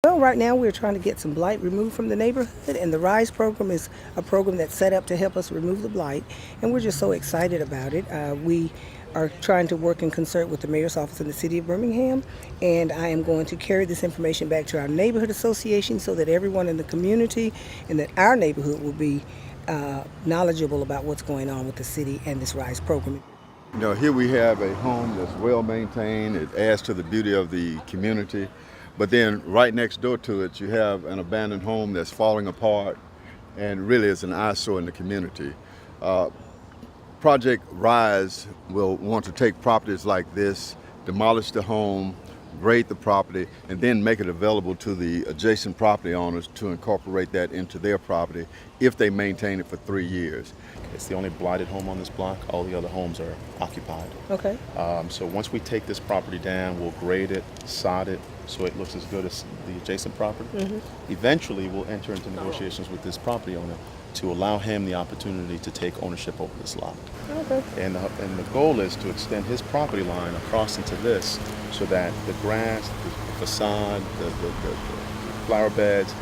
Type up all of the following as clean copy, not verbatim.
Well, right now we're trying to get some blight removed from the neighborhood, and the RISE program is a program that's set up to help us remove the blight, and we're just so excited about it. We are trying to work in concert with the mayor's office in the city of Birmingham, and I am going to carry this information back to our neighborhood association so that everyone in the community and that our neighborhood will be knowledgeable about what's going on with the city and this RISE program. You know, here we have a home that's well maintained. It adds to the beauty of the community. But then right next door to it, you have an abandoned home that's falling apart and really is an eyesore in the community. Project RISE will want to take properties like this, demolish the home, grade the property, and then make it available to the adjacent property owners to incorporate that into their property if they maintain it for 3 years. It's the only blighted home on this block. All the other homes are occupied. Okay. So once we take this property down, we'll grade it, sod it, so it looks as good as the adjacent property. Mm-hmm. Eventually, we'll enter into negotiations with this property owner to allow him the opportunity to take ownership over this lot. Okay. And the goal is to extend his property line across into this so that the grass, the facade, the flower beds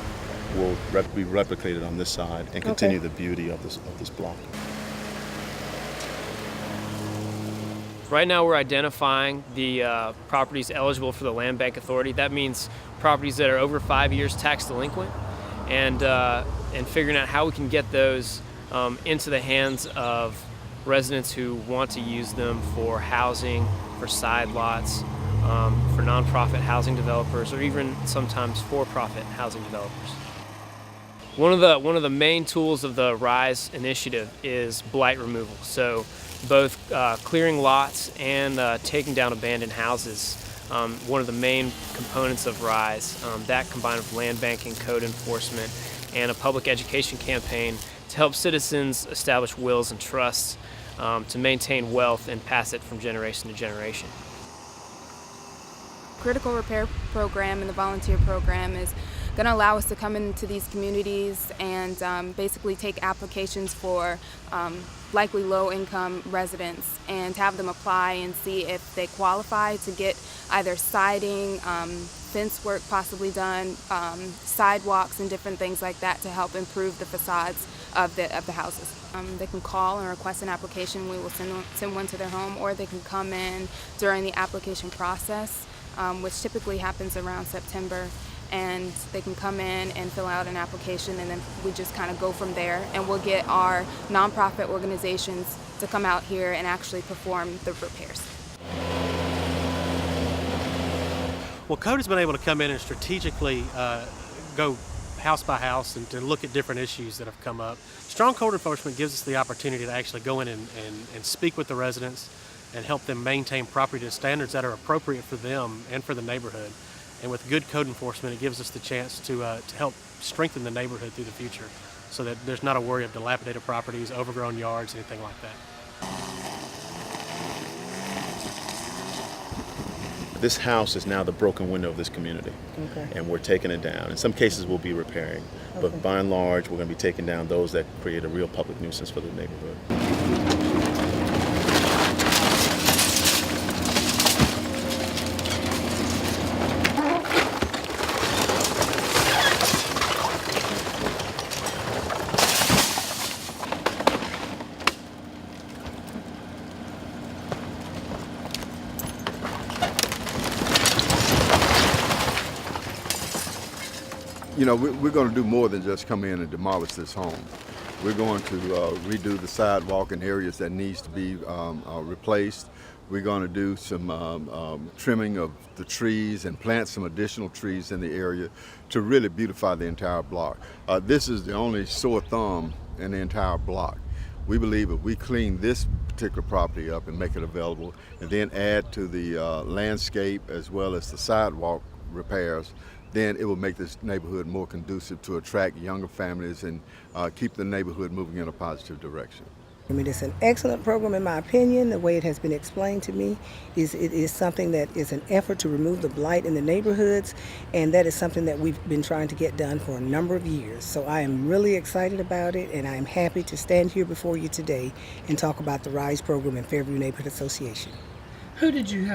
will be replicated on this side and continue the beauty of this block. Right now we're identifying the properties eligible for the Land Bank Authority. That means properties that are over 5 years tax delinquent, and figuring out how we can get those into the hands of residents who want to use them for housing, for side lots, for nonprofit housing developers, or even sometimes for-profit housing developers. One of the main tools of the RISE initiative is blight removal. So both clearing lots and taking down abandoned houses. One of the main components of RISE, that combined with land banking, code enforcement, and a public education campaign to help citizens establish wills and trusts to maintain wealth and pass it from generation to generation. Critical repair program and the volunteer program is going to allow us to come into these communities and basically take applications for likely low-income residents and have them apply and see if they qualify to get either siding, fence work possibly done, sidewalks and different things like that to help improve the facades of the houses. They can call and request an application. We will send one to their home, or they can come in during the application process, which typically happens around September. And they can come in and fill out an application, and then we just kind of go from there, and we'll get our nonprofit organizations to come out here and actually perform the repairs. Well, Code has been able to come in and strategically go house by house and to look at different issues that have come up. Strong code enforcement gives us the opportunity to actually go in and speak with the residents and help them maintain property to standards that are appropriate for them and for the neighborhood. And with good code enforcement, it gives us the chance to help strengthen the neighborhood through the future so that there's not a worry of dilapidated properties, overgrown yards, anything like that. This house is now the broken window of this community, and we're taking it down. In some cases, we'll be repairing, but by and large, we're going to be taking down those that create a real public nuisance for the neighborhood. You know, we're going to do more than just come in and demolish this home. We're going to redo the sidewalk in areas that needs to be replaced. We're going to do some trimming of the trees and plant some additional trees in the area to really beautify the entire block. This is the only sore thumb in the entire block. We believe if we clean this particular property up and make it available, and then add to the landscape as well as the sidewalk repairs, then it will make this neighborhood more conducive to attract younger families and keep the neighborhood moving in a positive direction. I mean, it's an excellent program in my opinion. The way it has been explained to me is it is something that is an effort to remove the blight in the neighborhoods, and that is something that we've been trying to get done for a number of years. So I am really excited about it, and I am happy to stand here before you today and talk about the RISE program in Fairview Neighborhood Association. Who did you have